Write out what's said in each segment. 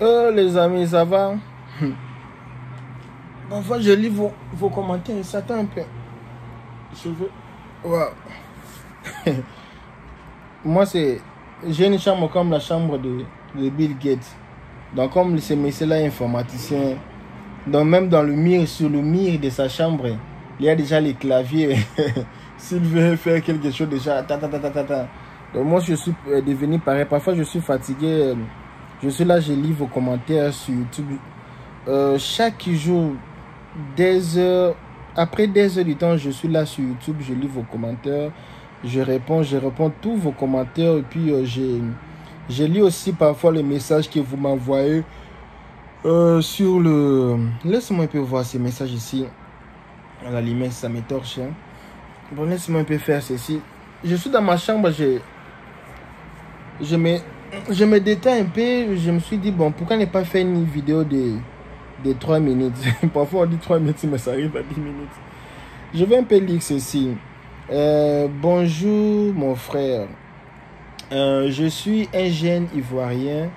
Les amis, ça va? Parfois, je lis vos commentaires, ça t'a un peu. Je veux. Wow. Moi, j'ai une chambre comme la chambre de Bill Gates. Donc, comme ce monsieur-là est informaticien, donc même dans le mur, sur le mur de sa chambre, il y a déjà les claviers. S'il veut faire quelque chose déjà, Donc, moi, je suis devenu pareil. Parfois, je suis fatigué. Je suis là, je lis vos commentaires sur YouTube. Chaque jour, après des heures du temps, je suis là sur YouTube, je lis vos commentaires. Je réponds tous vos commentaires. Et puis, je lis aussi parfois les messages que vous m'envoyez sur le... Laisse-moi un peu voir ces messages ici. À la limite, ça m'étorche. Hein. Bon, laisse-moi un peu faire ceci. Je suis dans ma chambre, je me détends un peu. Je me suis dit, bon, pourquoi ne pas faire une vidéo de 3 minutes. Parfois, on dit 3 minutes, mais ça arrive à 10 minutes. Je vais un peu lire ceci. Bonjour, mon frère. Je suis un jeune Ivoirien,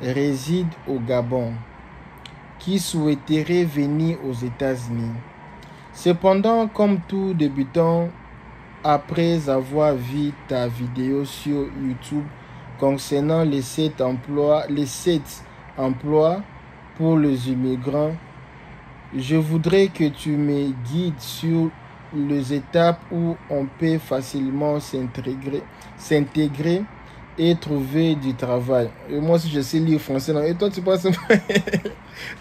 réside au Gabon, qui souhaiterait venir aux États-Unis. Cependant, comme tout débutant, après avoir vu ta vidéo sur YouTube concernant les 7 emplois pour les immigrants, je voudrais que tu me guides sur les étapes où on peut facilement s'intégrer et trouver du travail. Et moi, si je sais lire français, non. Et toi, tu penses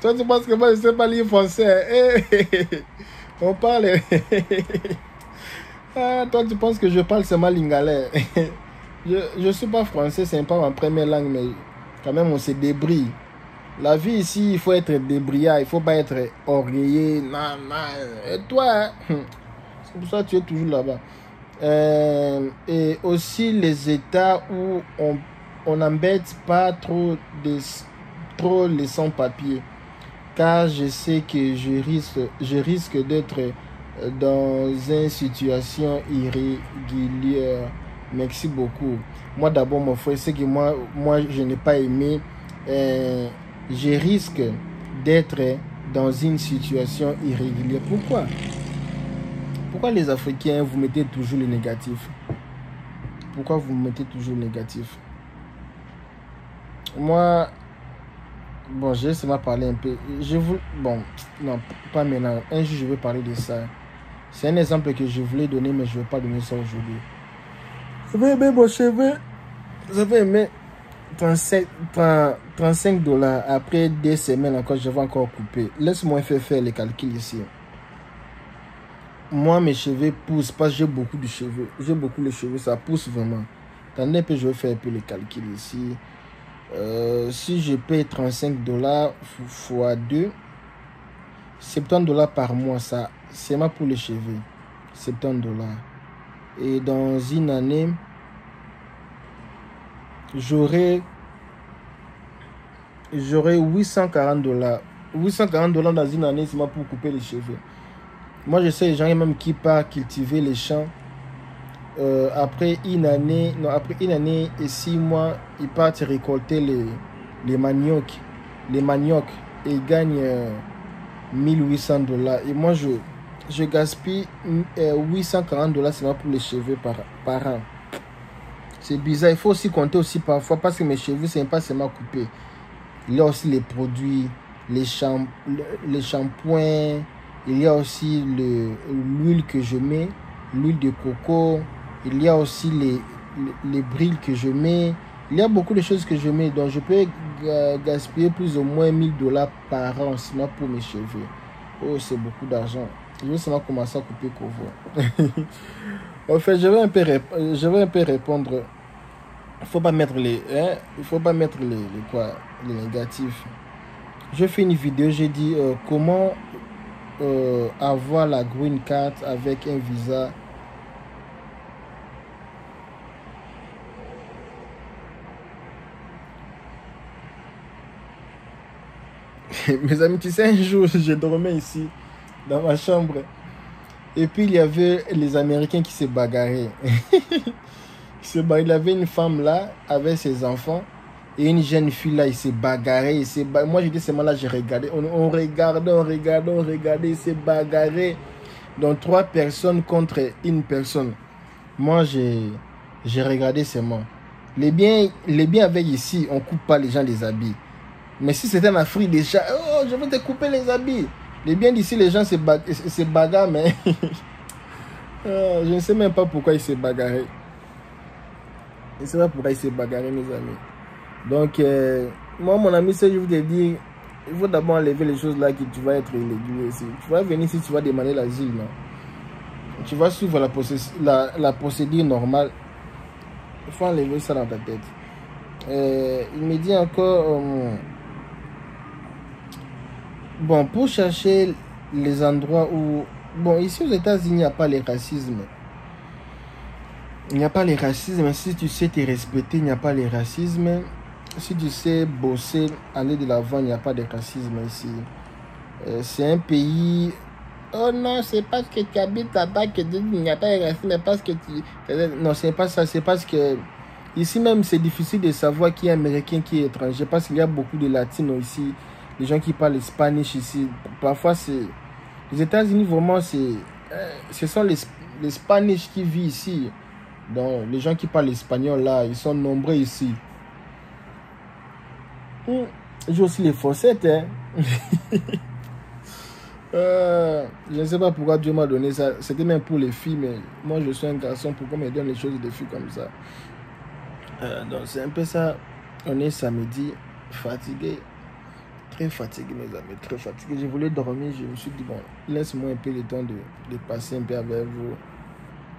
toi, tu penses que moi, je ne sais pas lire français. On parle. Toi, tu penses que je parle seulement lingala. Je ne suis pas français, c'est pas ma première langue, mais quand même, on se débrouille. La vie ici, il faut être débrouillard, il ne faut pas être orgueilleux. Et toi, c'est pour ça que tu es toujours là-bas. Et aussi les états où on n'embête pas trop les sans-papiers. Car je sais que je risque d'être dans une situation irrégulière. Merci beaucoup. Moi d'abord, mon frère, c'est que moi je n'ai pas aimé. Je risque d'être dans une situation irrégulière. Pourquoi? Pourquoi les Africains, vous mettez toujours le négatif? Pourquoi vous mettez toujours le négatif? Moi, bon, j'ai seulement parlé un peu. Bon, non, pas maintenant. Un jour, je vais parler de ça. C'est un exemple que je voulais donner, mais je ne vais pas donner ça aujourd'hui. Vous avez aimé mon cheveu? Vous avez aimé 35 $. Après des semaines encore, je vais encore couper. Laisse-moi faire les calculs ici. Moi, mes cheveux poussent parce que j'ai beaucoup de cheveux. J'ai beaucoup de cheveux, ça pousse vraiment. Attendez un peu, je vais faire un peu les calculs ici. Si je paye 35 $ fois 2, 70 $ par mois, ça, c'est moi pour les cheveux. 70 $. Et dans une année, j'aurai 840 $. 840 $ dans une année, c'est moi pour couper les cheveux. Moi, je sais les gens même qui partent cultiver les champs. Après une année et 6 mois, ils partent récolter les maniocs. Et ils gagnent 1800 $. Et moi, je gaspille 840 $, c'est moi pour les cheveux par an. C'est bizarre. Il faut aussi compter aussi parfois parce que mes cheveux, c'est pas seulement coupé. Il y a aussi les produits, les shampoings. Il y a aussi l'huile que je mets, l'huile de coco. Il y a aussi les brilles que je mets. Il y a beaucoup de choses que je mets. Donc, je peux gaspiller plus ou moins 1000 $ par an seulement pour mes cheveux. Oh, c'est beaucoup d'argent. Je vais seulement commencer à couper pour vous. En fait, je vais un peu répondre. Il faut pas mettre les négatifs. Je fais une vidéo, j'ai dit comment avoir la green card avec un visa. Mes amis, tu sais, un jour, je dormais ici, dans ma chambre. Et puis, il y avait les Américains qui se bagarraient. Il y avait une femme là, avec ses enfants. Et une jeune fille là, il s'est bagarré. Moi, j'étais seulement là, j'ai regardé. On regardait, il s'est bagarré. Donc, 3 personnes contre une personne. Moi, j'ai regardé seulement. Les biens avec ici, on ne coupe pas les gens les habits. Mais si c'était en Afrique déjà, oh, je vais te couper les habits. Les biens d'ici, les gens se bagarrent, mais je ne sais même pas pourquoi ils se bagarrent. Je ne sais pas pourquoi ils se bagarrent, mes amis. Donc, moi, mon ami, c'est je vous ai dit, il faut d'abord enlever les choses là que tu vas être irrégulier ici. Tu vas venir ici, tu vas demander l'asile, non? Tu vas suivre la procédure normale. Il faut enlever ça dans ta tête. Il me dit encore... bon, pour chercher les endroits où... Bon, ici aux États-Unis, il n'y a pas le racisme. Il n'y a pas le racisme. Si tu sais te respecter, il n'y a pas le racisme. Si tu sais bosser, aller de l'avant, il n'y a pas de racisme ici. C'est un pays... Oh non, c'est parce que tu habites là-bas que il n'y a pas de racisme, parce que tu... Non, c'est pas ça, c'est parce que... Ici même, c'est difficile de savoir qui est américain, qui est étranger, parce qu'il y a beaucoup de latinos ici, les gens qui parlent espagnol ici. Parfois, c'est... Les États-Unis, vraiment, ce sont les Spanish qui vivent ici. Donc, les gens qui parlent espagnol, là, ils sont nombreux ici. J'ai aussi les fossettes, hein. Je ne sais pas pourquoi Dieu m'a donné ça. C'était même pour les filles, mais moi, je suis un garçon. Pourquoi me donne les choses des filles comme ça? Donc, c'est un peu ça. On est samedi, fatigué. Très fatigué, mes amis, très fatigué. Je voulais dormir, je me suis dit, bon, laisse-moi un peu le temps de passer un peu avec vous,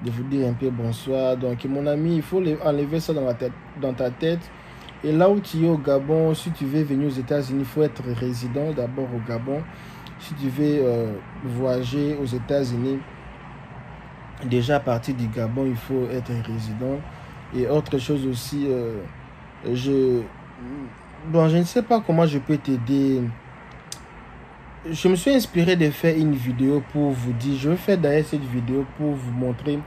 de vous dire un peu bonsoir. Donc, mon ami, il faut enlever ça dans ta tête. Et là où tu es au Gabon, si tu veux venir aux États-Unis, il faut être résident d'abord au Gabon. Si tu veux voyager aux États-Unis, déjà à partir du Gabon, il faut être résident. Et autre chose aussi, je ne sais pas comment je peux t'aider. Je me suis inspiré de faire une vidéo pour vous dire, je vais faire d'ailleurs cette vidéo pour vous montrer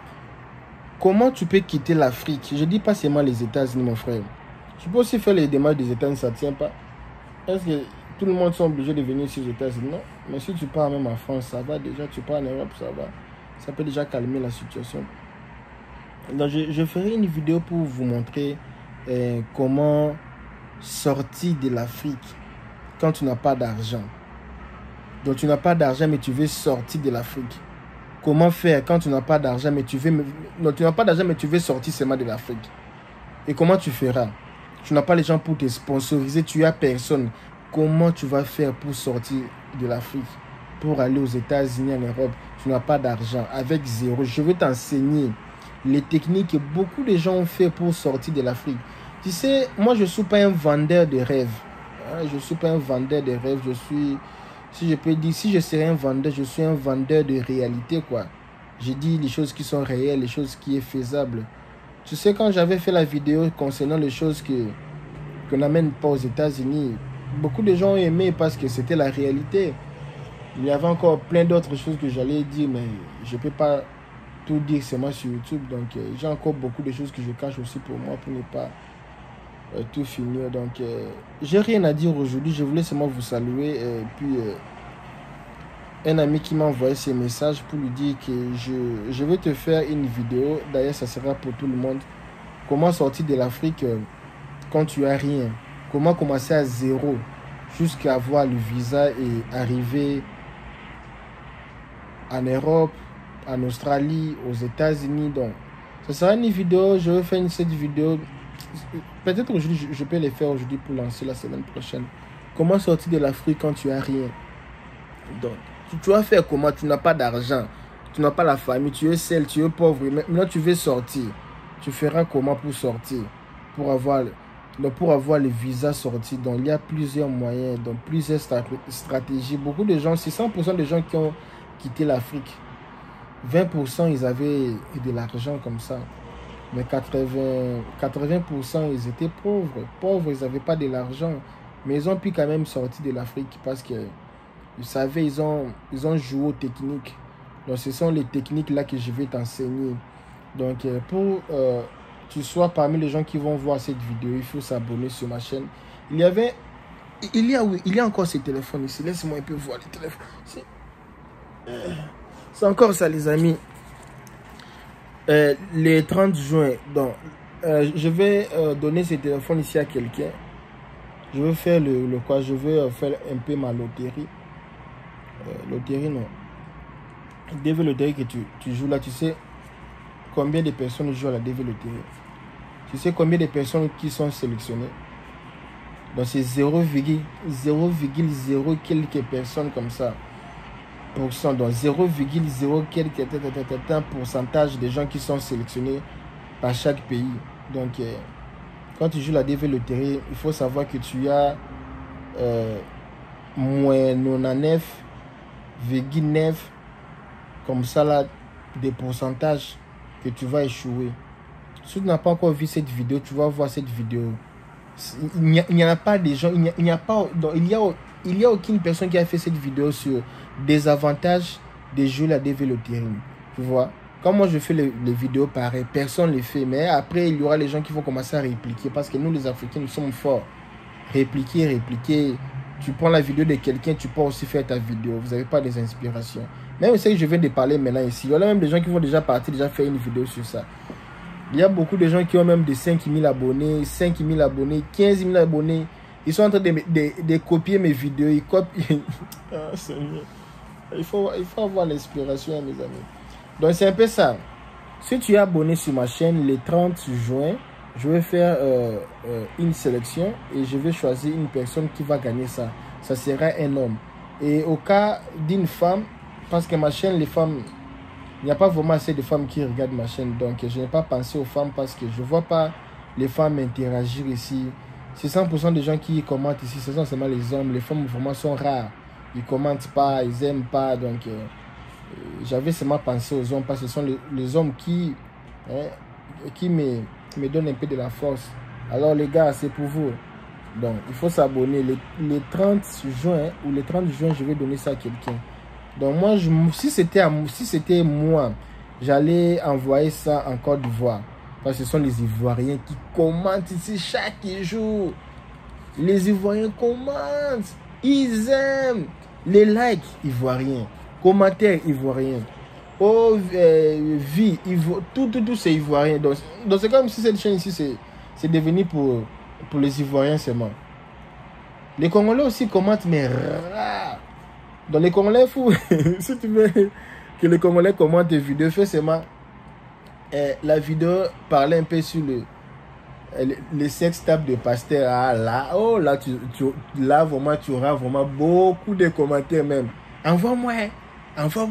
comment tu peux quitter l'Afrique. Je ne dis pas seulement les États-Unis, mon frère. Tu peux aussi faire les démarches des États-Unis, ça ne tient pas. Est-ce que tout le monde sont obligés de venir ici aux États-Unis? Non. Mais si tu pars même en France, ça va déjà. Tu pars en Europe, ça va. Ça peut déjà calmer la situation. Donc, je ferai une vidéo pour vous montrer comment sortir de l'Afrique quand tu n'as pas d'argent. Donc, tu n'as pas d'argent, mais tu veux sortir de l'Afrique. Comment faire quand tu n'as pas d'argent, mais tu veux... Non, tu n'as pas d'argent, mais tu veux sortir seulement de l'Afrique. Et comment tu feras? Tu n'as pas les gens pour te sponsoriser, tu n'as personne. Comment tu vas faire pour sortir de l'Afrique? Pour aller aux États-Unis, en Europe, tu n'as pas d'argent. Avec zéro, je vais t'enseigner les techniques que beaucoup de gens ont fait pour sortir de l'Afrique. Tu sais, moi, je ne suis pas un vendeur de rêves. Je ne suis pas un vendeur de rêves. Je suis, si je peux dire, si je serais un vendeur, je suis un vendeur de réalité, quoi. Je dis les choses qui sont réelles, les choses qui sont faisables. Tu sais, quand j'avais fait la vidéo concernant les choses qu'on n'amène pas aux États-Unis, beaucoup de gens ont aimé parce que c'était la réalité. Il y avait encore plein d'autres choses que j'allais dire, mais je ne peux pas tout dire seulement sur YouTube. Donc, j'ai encore beaucoup de choses que je cache aussi pour moi, pour ne pas tout finir. Donc, j'ai rien à dire aujourd'hui. Je voulais seulement vous saluer. Et puis, un ami qui m'a envoyé ces messages pour lui dire que je vais te faire une vidéo. D'ailleurs, ça sera pour tout le monde. Comment sortir de l'Afrique quand tu n'as rien. Comment commencer à zéro jusqu'à avoir le visa et arriver en Europe, en Australie, aux États-Unis. Donc, ce sera une vidéo. Je vais faire cette vidéo. Peut-être aujourd'hui, je peux les faire aujourd'hui pour lancer la semaine prochaine. Comment sortir de l'Afrique quand tu n'as rien. Donc, tu vas faire comment? Tu n'as pas d'argent, tu n'as pas la famille, tu es seul, tu es pauvre. Maintenant, tu veux sortir. Tu feras comment pour sortir? Pour avoir le visa sorti. Donc, il y a plusieurs moyens, donc plusieurs stratégies. Beaucoup de gens, c'est 100% des gens qui ont quitté l'Afrique. 20% ils avaient de l'argent comme ça. Mais 80% ils étaient pauvres. Pauvres, ils n'avaient pas de l'argent. Mais ils ont pu quand même sortir de l'Afrique parce que, vous savez, ils ont joué aux techniques. Donc, ce sont les techniques là que je vais t'enseigner. Donc, pour tu sois parmi les gens qui vont voir cette vidéo, il faut s'abonner sur ma chaîne. Il y a encore ces téléphones ici. Laisse-moi un peu voir les téléphones. C'est encore ça, les amis. Les 30 juin, donc, je vais donner ces téléphones ici à quelqu'un. Je vais faire le quoi? Je vais faire un peu ma loterie. Loterie, non. DV Loterie que tu joues là, tu sais combien de personnes jouent à la DV Loterie? Tu sais combien de personnes qui sont sélectionnées? Donc c'est 0,0 quelques personnes comme ça. Donc 0,0 quelques pourcentage des gens qui sont sélectionnés par chaque pays. Donc quand tu joues la DV Loterie, il faut savoir que tu as moins 99,9 comme ça là, des pourcentages que tu vas échouer. Si tu n'as pas encore vu cette vidéo, tu vas voir cette vidéo. Il n'y a pas des gens, il n'y a aucune personne qui a fait cette vidéo sur des avantages de jouer la DV Loterie. Tu vois, quand moi je fais les vidéos pareilles, personne ne les fait. Mais après, il y aura les gens qui vont commencer à répliquer parce que nous les Africains, nous sommes forts. Répliquer. Tu prends la vidéo de quelqu'un, tu peux aussi faire ta vidéo. Vous n'avez pas des inspirations. Même ce que je viens de parler maintenant ici, il y a même des gens qui vont déjà partir, déjà faire une vidéo sur ça. Il y a beaucoup de gens qui ont même des 5000 abonnés, 5000 abonnés, 15 000 abonnés. Ils sont en train de copier mes vidéos. Ils copient. Ah, Seigneur. Il faut avoir l'inspiration, mes amis. Donc, c'est un peu ça. Si tu es abonné sur ma chaîne, le 30 juin, je vais faire une sélection et je vais choisir une personne qui va gagner ça. Ça sera un homme. Et au cas d'une femme, parce que ma chaîne, les femmes, il n'y a pas vraiment assez de femmes qui regardent ma chaîne. Donc, je n'ai pas pensé aux femmes parce que je ne vois pas les femmes interagir ici. C'est 100% des gens qui commentent ici. Ce sont seulement les hommes. Les femmes vraiment sont rares. Ils ne commentent pas, ils n'aiment pas. Donc, j'avais seulement pensé aux hommes parce que ce sont les hommes qui me donnent un peu de la force. Alors, les gars, c'est pour vous. Donc, il faut s'abonner. Le 30 juin ou le 30 juin, je vais donner ça à quelqu'un. Donc moi, si c'était moi, j'allais envoyer ça en Côte d'Ivoire. Parce que ce sont les Ivoiriens qui commentent ici chaque jour. Les Ivoiriens commentent. Ils aiment les likes ivoiriens, commentaires ivoiriens. Oh, vie, tout c'est ivoirien. Donc c'est comme si cette chaîne ici, c'est devenu pour les Ivoiriens seulement. Les Congolais aussi commentent, mais rare. Dans les Congolais fous, si tu veux que les Congolais commentent tes vidéos, fais seulement la vidéo parlait un peu sur le sex tape de Pasteur. Ah là, oh là, là vraiment, tu auras vraiment beaucoup de commentaires même. Envoie-moi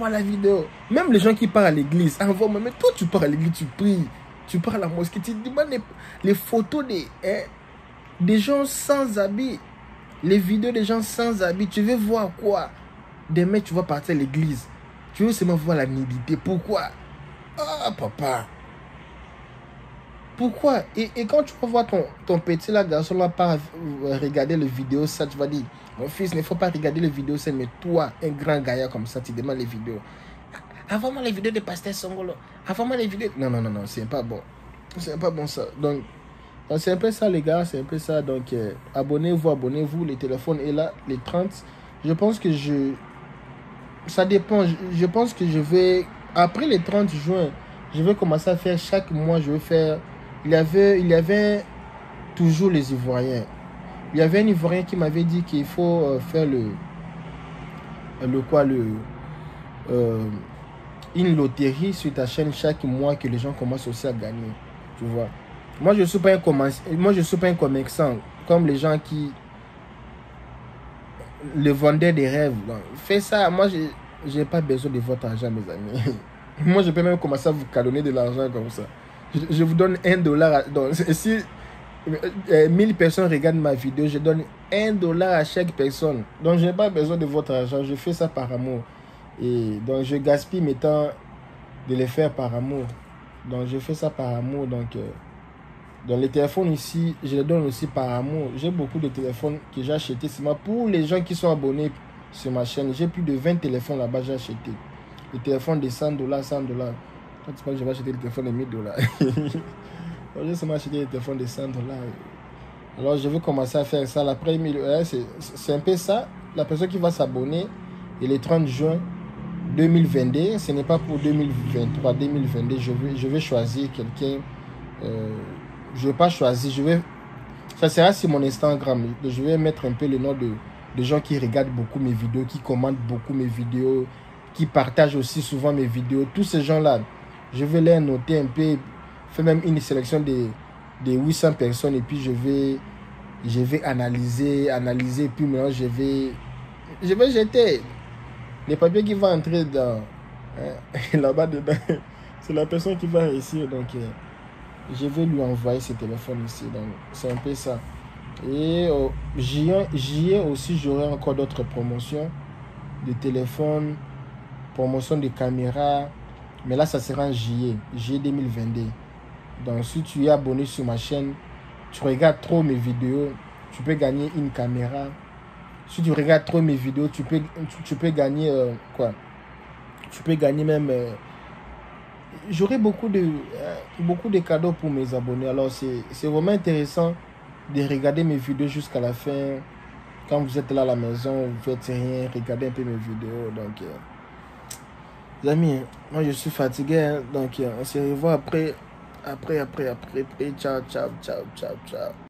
la vidéo. Même les gens qui partent à l'église, envoie-moi. Mais toi, tu pars à l'église, tu pries, tu pars à la mosquée, tu demandes les photos des gens sans habits, les vidéos des gens sans habits. Tu veux voir quoi? Demain, tu vas partir à l'église. Tu veux seulement voir la nudité. Pourquoi? Ah, papa. Pourquoi? Et quand tu vas voir ton petit là, garçon là, pas regarder les vidéos, ça, tu vas dire, mon fils, il ne faut pas regarder les vidéos, ça, mais toi, un grand gaillard comme ça, tu demandes les vidéos. Avant-moi les vidéos de Pasteur Songolo. Avant-moi les vidéos. Non, c'est pas bon. C'est pas bon ça. Donc c'est un peu ça, les gars, c'est un peu ça. Donc, abonnez-vous. Le téléphone est là, les 30. Je pense que ça dépend. Je pense que je vais, après les 30 juin, je vais commencer à faire chaque mois, je vais faire. Il y avait toujours les Ivoiriens. Il y avait un Ivoirien qui m'avait dit qu'il faut faire une loterie sur ta chaîne chaque mois que les gens commencent aussi à gagner. Tu vois. Moi, je ne suis pas un commerçant comme les gens qui le vendaient des rêves. Donc, fais ça. Moi, je n'ai pas besoin de votre argent, mes amis. Moi, je peux même commencer à vous cadonner de l'argent comme ça. Je vous donne $1. Donc, si 1000 personnes regardent ma vidéo, je donne $1 à chaque personne. Donc, je n'ai pas besoin de votre argent. Je fais ça par amour. Et donc, je gaspille mes temps de les faire par amour. Donc, je fais ça par amour. Donc, dans les téléphones ici, je les donne aussi par amour. J'ai beaucoup de téléphones que j'ai achetés seulement pour les gens qui sont abonnés sur ma chaîne. J'ai plus de 20 téléphones là-bas, j'ai acheté. Les téléphones de $100, $100. Quand tu penses que je vais acheter le téléphone de $1000. J'ai seulement acheté des téléphones de 100 $. Alors, je vais commencer à faire ça. C'est un peu ça. La personne qui va s'abonner, et le 30 juin 2022, ce n'est pas pour 2023, 2022. Je vais choisir quelqu'un. Je ne vais pas choisir. Ça sera sur mon Instagram. Je vais mettre un peu le nom de gens qui regardent beaucoup mes vidéos, qui commentent beaucoup mes vidéos, qui partagent aussi souvent mes vidéos. Tous ces gens-là, je vais les noter un peu, faire même une sélection de 800 personnes et puis je vais analyser, puis maintenant je vais jeter les papiers qui vont entrer dans là-bas dedans. C'est la personne qui va réussir, donc je vais lui envoyer ce téléphone ici. Donc c'est un peu ça. Et j'y ai aussi, j'aurai encore d'autres promotions de téléphones, promotion de caméras, mais là ça sera en juillet 2022. Donc si tu es abonné sur ma chaîne, tu regardes trop mes vidéos, tu peux gagner une caméra. Si tu regardes trop mes vidéos, tu peux gagner quoi? Tu peux gagner même... j'aurai beaucoup de cadeaux pour mes abonnés. Alors c'est vraiment intéressant de regarder mes vidéos jusqu'à la fin. Quand vous êtes là à la maison, vous faites rien, regardez un peu mes vidéos. Donc, les amis, moi je suis fatigué. Hein, donc, on se revoit après. Ciao.